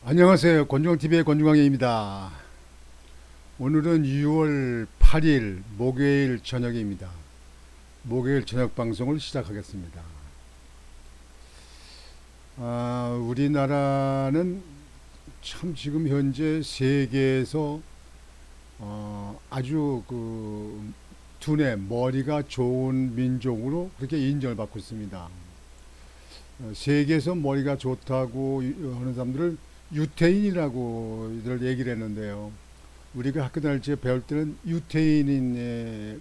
안녕하세요. 권중광TV의 권중광입니다. 오늘은 6월 8일 목요일 저녁입니다. 목요일 저녁 방송을 시작하겠습니다. 우리나라는 참 지금 현재 세계에서 아주 두뇌, 머리가 좋은 민족으로 그렇게 인정을 받고 있습니다. 세계에서 머리가 좋다고 하는 사람들을 유태인이라고 이들 얘기를 했는데요. 우리가 학교 다닐 때 배울 때는 유태인의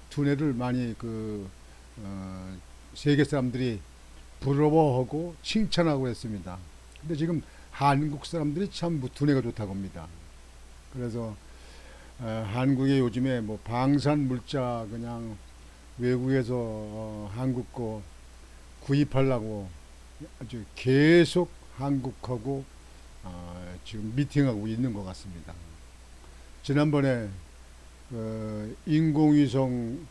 두뇌를 많이 세계 사람들이 부러워하고 칭찬하고 했습니다. 근데 지금 한국 사람들이 참 두뇌가 좋다고 합니다. 그래서 한국에 요즘에 뭐 방산 물자 그냥 외국에서 한국 거 구입하려고 아주 계속 한국하고 지금 미팅하고 있는 것 같습니다. 지난번에 인공위성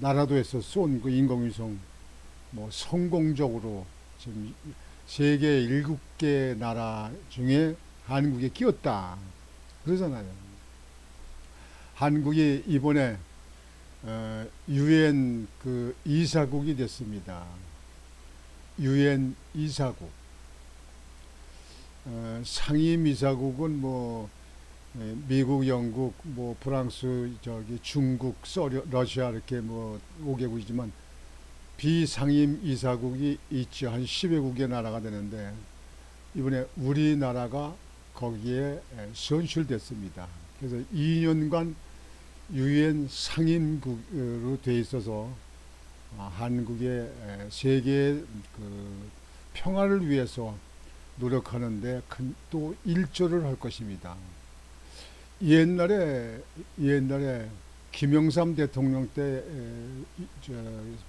나라도에서 쏜 인공위성 뭐 성공적으로 지금 세계 7개 나라 중에 한국에 끼었다 그러잖아요. 한국이 이번에 유엔 이사국이 됐습니다. 유엔 이사국. 상임 이사국은 뭐 미국, 영국, 뭐 프랑스, 중국, 러시아 이렇게 뭐 5개국이지만 비상임 이사국이 있죠. 한 10여 국의 나라가 되는데 이번에 우리나라가 거기에 선출됐습니다. 그래서 2년간 유엔 상임국으로 돼 있어서 한국의 세계의 평화를 위해서 노력하는데 큰 또 일조를 할 것입니다. 옛날에 김영삼 대통령 때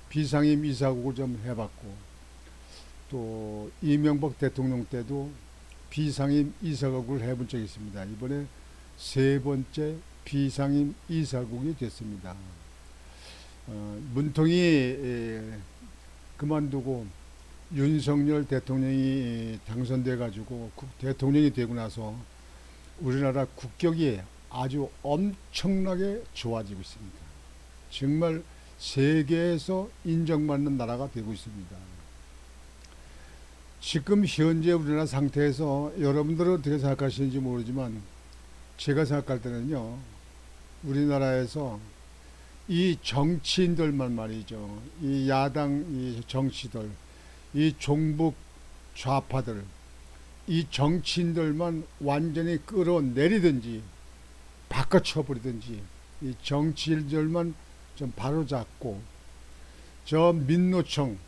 비상임 이사국을 좀 해봤고 또 이명박 대통령 때도 비상임 이사국을 해본 적이 있습니다. 이번에 세 번째 비상임 이사국이 됐습니다. 문통이 그만두고 윤석열 대통령이 당선돼 가지고 대통령이 되고 나서 우리나라 국격이 아주 엄청나게 좋아지고 있습니다. 정말 세계에서 인정받는 나라가 되고 있습니다. 지금 현재 우리나라 상태에서 여러분들은 어떻게 생각하시는지 모르지만 제가 생각할 때는요, 우리나라에서 이 정치인들만 말이죠, 이 야당 이 정치들, 이 종북 좌파들, 이 정치인들만 완전히 끌어내리든지 바꿔쳐버리든지 이 정치인들만 좀 바로잡고 저 민노총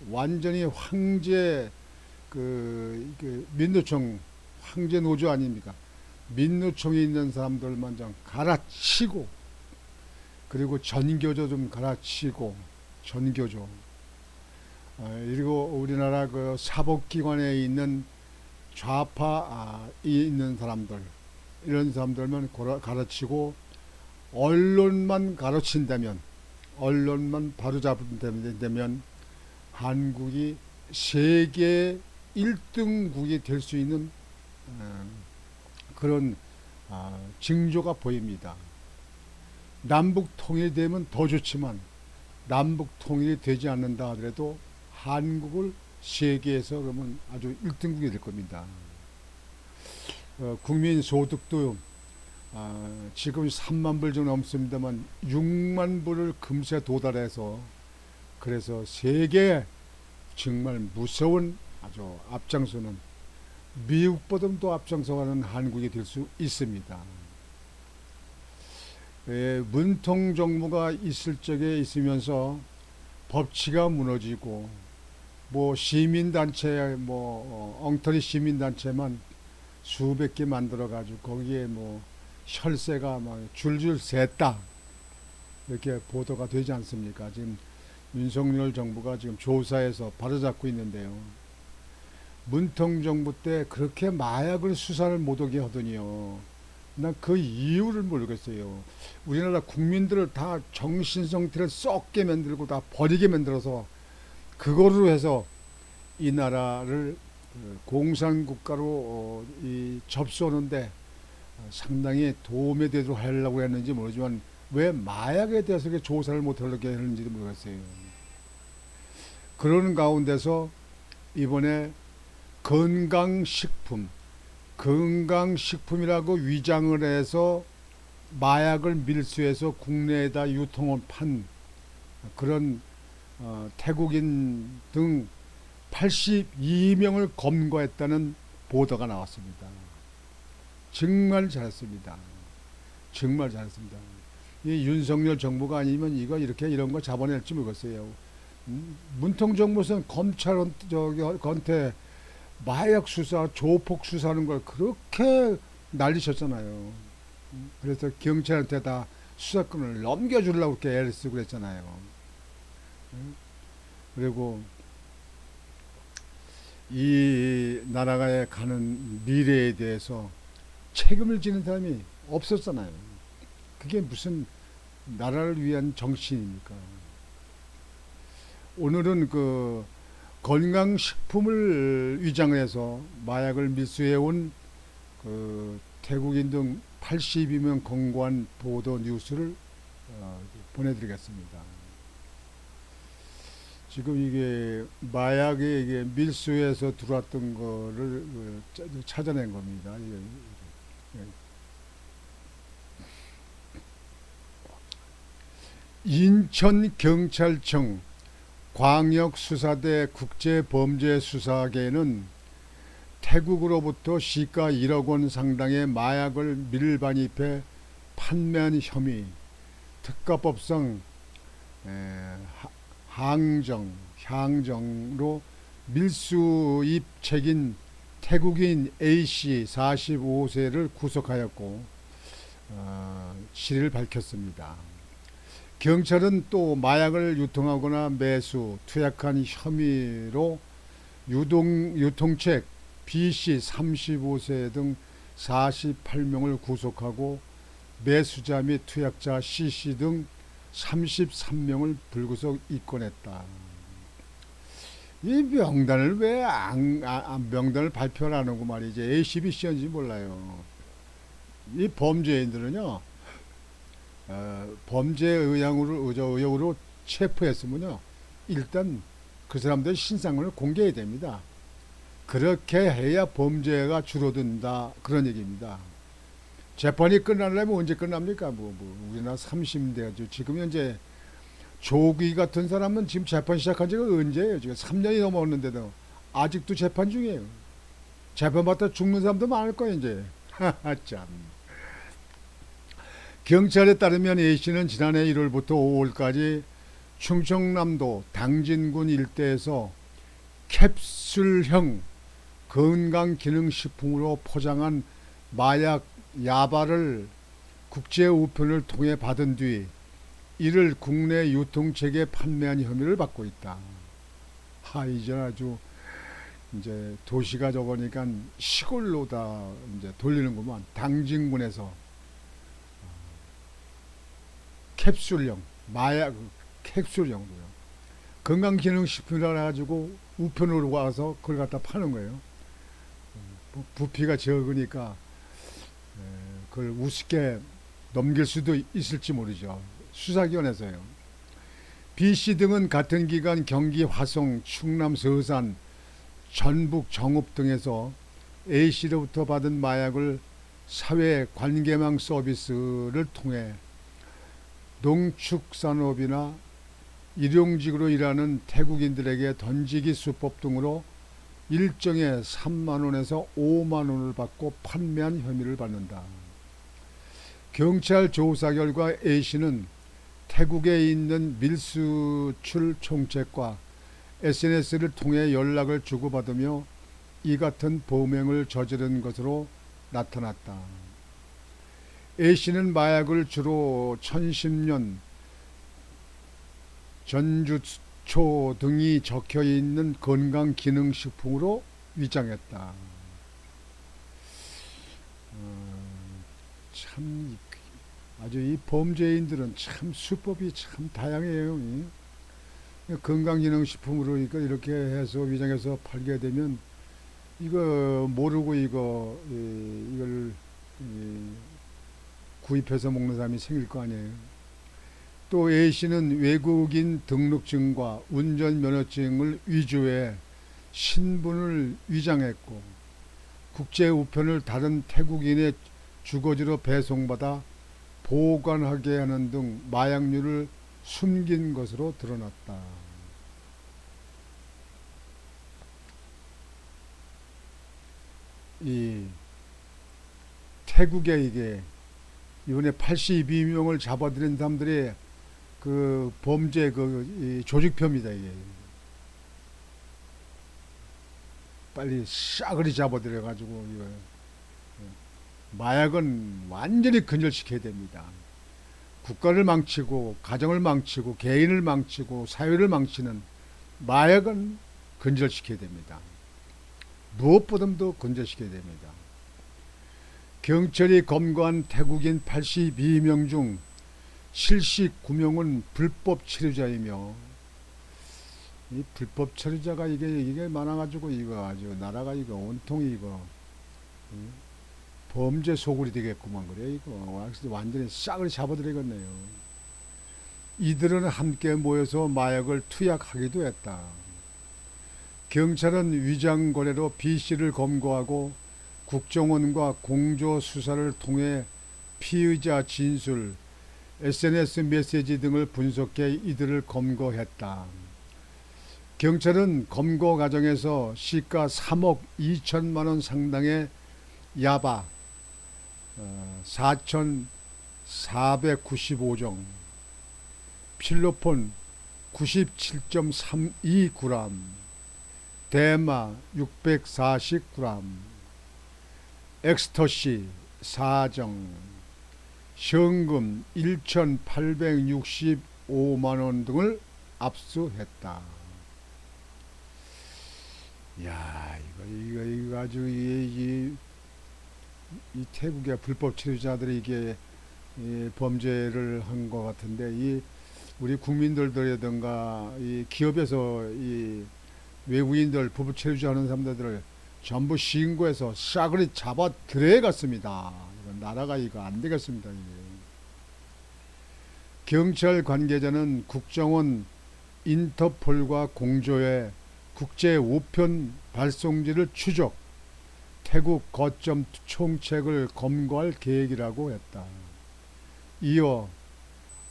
완전히 황제 민노총 황제 노조 아닙니까? 민노총에 있는 사람들만 좀 갈아치고 그리고 전교조 좀 갈아치고 전교조 그리고 우리나라 사법기관에 있는 좌파 있는 사람들 이런 사람들만 가르치고 언론만 가르친다면 언론만 바로잡는다면 한국이 세계 1등국이 될 수 있는 그런 징조가 보입니다. 남북 통일이 되면 더 좋지만 남북 통일이 되지 않는다 하더라도 한국을 세계에서 그러면 아주 1등국이 될 겁니다. 국민 소득도 지금 3만 불 좀 넘습니다만 6만 불을 금세 도달해서 그래서 세계 정말 무서운 아주 앞장서는 미국보다도 또 앞장서가는 한국이 될 수 있습니다. 문통 정부가 있을 적에 있으면서 법치가 무너지고 뭐 시민단체 엉터리 시민단체만 수백 개 만들어 가지고 거기에 뭐 혈세가 막 줄줄 샜다 이렇게 보도가 되지 않습니까? 지금 윤석열 정부가 지금 조사해서 바로잡고 있는데요. 문통 정부 때 그렇게 마약을 수사를 못하게 하더니요. 난 그 이유를 모르겠어요. 우리나라 국민들을 다 정신 상태를 썩게 만들고 다 버리게 만들어서 그거로 해서 이 나라를 공산국가로 이 접수하는데 상당히 도움이 되도록 하려고 했는지 모르지만 왜 마약에 대해서 이렇게 조사를 못하려고 했는지도 모르겠어요. 그런 가운데서 이번에 건강식품, 건강식품이라고 위장을 해서 마약을 밀수해서 국내에다 유통을 판 그런 태국인 등 82명을 검거했다는 보도가 나왔습니다. 정말 잘했습니다. 정말 잘했습니다. 이 윤석열 정부가 아니면 이거 이렇게 이런 거 잡아낼지 모르겠어요. 문통정무선 검찰한테 마약 수사, 조폭 수사하는 걸 그렇게 난리쳤잖아요. 그래서 경찰한테 다 수사권을 넘겨주려고 그렇게 애를 쓰고 그랬잖아요. 그리고 이 나라가 가는 미래에 대해서 책임을 지는 사람이 없었잖아요. 그게 무슨 나라를 위한 정신입니까? 오늘은 그 건강식품을 위장해서 마약을 밀수해온 그 태국인 등 82명 검거한 보도 뉴스를 보내드리겠습니다. 지금 이게 마약에 이게 밀수해서 들어왔던 거를 찾아낸 겁니다. 인천경찰청 광역수사대 국제범죄수사계는 태국으로부터 시가 1억 원 상당의 마약을 밀반입해 판매한 혐의, 특가법상 향정로 밀수입책인 태국인 A씨 45세를 구속하였고 실을 밝혔습니다. 경찰은 또 마약을 유통하거나 매수, 투약한 혐의로 유통책 B씨 35세 등 48명을 구속하고 매수자 및 투약자 C씨 등 33명을 불구속 입건했다. 이 명단을 왜 명단을 발표를 안 하고 말이지 A, B, C인지 몰라요. 이 범죄인들은요 범죄 의혹으로 체포했으면요 일단 그 사람들 신상을 공개해야 됩니다. 그렇게 해야 범죄가 줄어든다 그런 얘기입니다. 재판이 끝나려면 언제 끝납니까? 우리나라 30대죠. 지금 현재 조기 같은 사람은 지금 재판 시작한 지가 언제예요? 지금 3년이 넘었는데도 아직도 재판 중이에요. 재판 받다 죽는 사람도 많을 거예요 이제. 참. 경찰에 따르면 A씨는 지난해 1월부터 5월까지 충청남도 당진군 일대에서 캡슐형 건강기능식품으로 포장한 마약 야바를 국제 우편을 통해 받은 뒤 이를 국내 유통책에 판매한 혐의를 받고 있다. 이제 아주 이제 도시가 적으니까 시골로 다 이제 돌리는구만. 당진군에서 캡슐형 마약 캡슐형으로요. 건강기능식품이라 가지고 우편으로 와서 그걸 갖다 파는 거예요. 부피가 적으니까 그걸 우습게 넘길 수도 있을지 모르죠. 수사기관에서요. B씨 등은 같은 기간 경기 화성, 충남 서산, 전북 정읍 등에서 A씨로부터 받은 마약을 사회 관계망 서비스를 통해 농축산업이나 일용직으로 일하는 태국인들에게 던지기 수법 등으로 일정에 3만원에서 5만원을 받고 판매한 혐의를 받는다. 경찰 조사 결과 A씨는 태국에 있는 밀수출 총책과 SNS를 통해 연락을 주고받으며 이 같은 범행을 저지른 것으로 나타났다. A씨는 마약을 주로 1010년 전주초 등이 적혀있는 건강기능식품으로 위장했다. 참 아주 이 범죄인들은 참 수법이 참 다양해요. 건강기능식품으로 이렇게 해서 위장해서 팔게 되면 이거 모르고 이걸 구입해서 먹는 사람이 생길 거 아니에요. 또 A씨는 외국인 등록증과 운전면허증을 위조해 신분을 위장했고 국제 우편을 다른 태국인의 주거지로 배송받아 보관하게 하는 등 마약류를 숨긴 것으로 드러났다. 이 태국에 이게 이번에 82명을 잡아들인 사람들이 그 범죄 이 조직표입니다. 이게 빨리 싸그리 잡아들여 가지고 이거 마약은 완전히 근절시켜야 됩니다. 국가를 망치고 가정을 망치고 개인을 망치고 사회를 망치는 마약은 근절시켜야 됩니다. 무엇보다도 근절시켜야 됩니다. 경찰이 검거한 태국인 82명 중 79명은 불법 체류자이며 이 불법 체류자가 이게 많아가지고 이거 아주 나라가 이거 온통이 이거 범죄 소굴이 되겠구만 그래 이거 완전히 싹을 잡아들이겠네요. 이들은 함께 모여서 마약을 투약하기도 했다. 경찰은 위장 거래로 B씨를 검거하고 국정원과 공조 수사를 통해 피의자 진술, SNS 메시지 등을 분석해 이들을 검거했다. 경찰은 검거 과정에서 시가 3억 2천만 원 상당의 야바 4,495정, 필로폰 97.32g, 대마 640g, 엑스터시 4정, 현금 1,865만원 등을 압수했다. 야, 이거 아주 이 태국의 불법 체류자들이 이게 범죄를 한 것 같은데 이 우리 국민들이라든가 이 기업에서 이 외국인들 불법 체류자하는 사람들을 전부 신고해서 싸그리 잡아 들여갔습니다. 나라가 이거 안 되겠습니다. 이게. 경찰 관계자는 국정원 인터폴과 공조해 국제 우편 발송지를 추적, 태국 거점 총책을 검거할 계획이라고 했다. 이어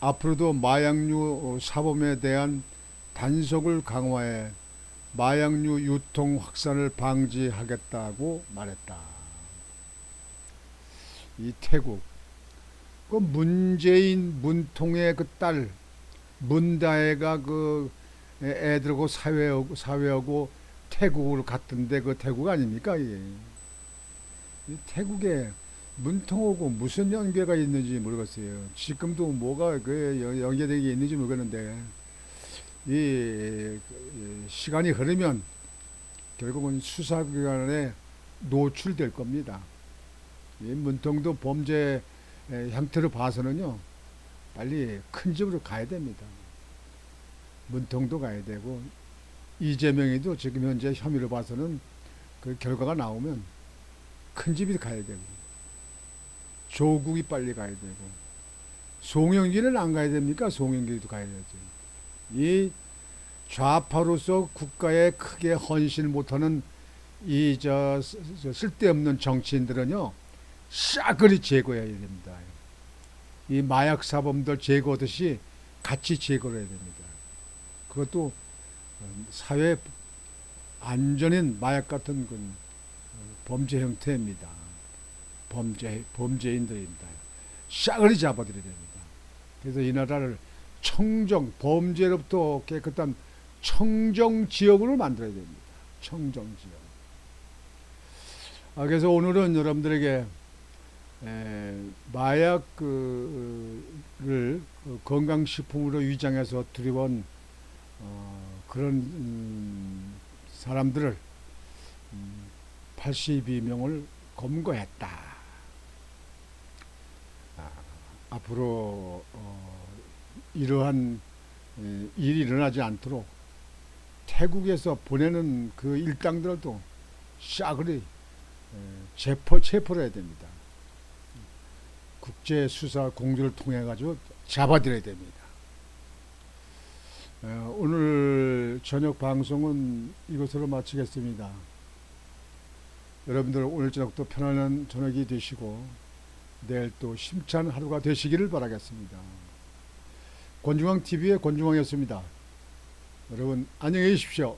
앞으로도 마약류 사범에 대한 단속을 강화해 마약류 유통 확산을 방지하겠다고 말했다. 이 태국 그 문재인 문통의 그 딸 문다혜가 그 애들하고 사회하고 태국으로 갔던데 그 태국 아닙니까 이게? 이 태국에 문통하고 무슨 연계가 있는지 모르겠어요. 지금도 뭐가 그 연계되게 있는지 모르겠는데 이 시간이 흐르면 결국은 수사기관에 노출될 겁니다. 이 문통도 범죄 형태로 봐서는요 빨리 큰 집으로 가야 됩니다. 문통도 가야 되고 이재명이도 지금 현재 혐의로 봐서는 그 결과가 나오면 큰 집이 가야 되고 조국이 빨리 가야 되고 송영길은 안 가야 됩니까? 송영길도 가야 되죠. 이 좌파로서 국가에 크게 헌신 못하는 이 쓸데없는 정치인들은요 싸그리 제거해야 됩니다. 이 마약 사범들 제거하듯이 같이 제거를 해야 됩니다. 그것도 사회 안전인 마약 같은 그 범죄 형태입니다. 범죄인들입니다. 싸그리 잡아들여야 됩니다. 그래서 이 나라를 범죄로부터 깨끗한 청정 지역으로 만들어야 됩니다. 청정 지역. 그래서 오늘은 여러분들에게 마약을 건강식품으로 위장해서 들여온 그런 사람들을 82명을 검거했다. 앞으로 이러한 일이 일어나지 않도록 태국에서 보내는 그 일당들도 싸그리 체포를 해야 됩니다. 국제수사 공조를 통해 가지고 잡아들여야 됩니다. 오늘 저녁 방송은 이것으로 마치겠습니다. 여러분들 오늘 저녁도 편안한 저녁이 되시고 내일 또 힘찬 하루가 되시기를 바라겠습니다. 권중왕TV의 권중왕이었습니다. 여러분 안녕히 계십시오.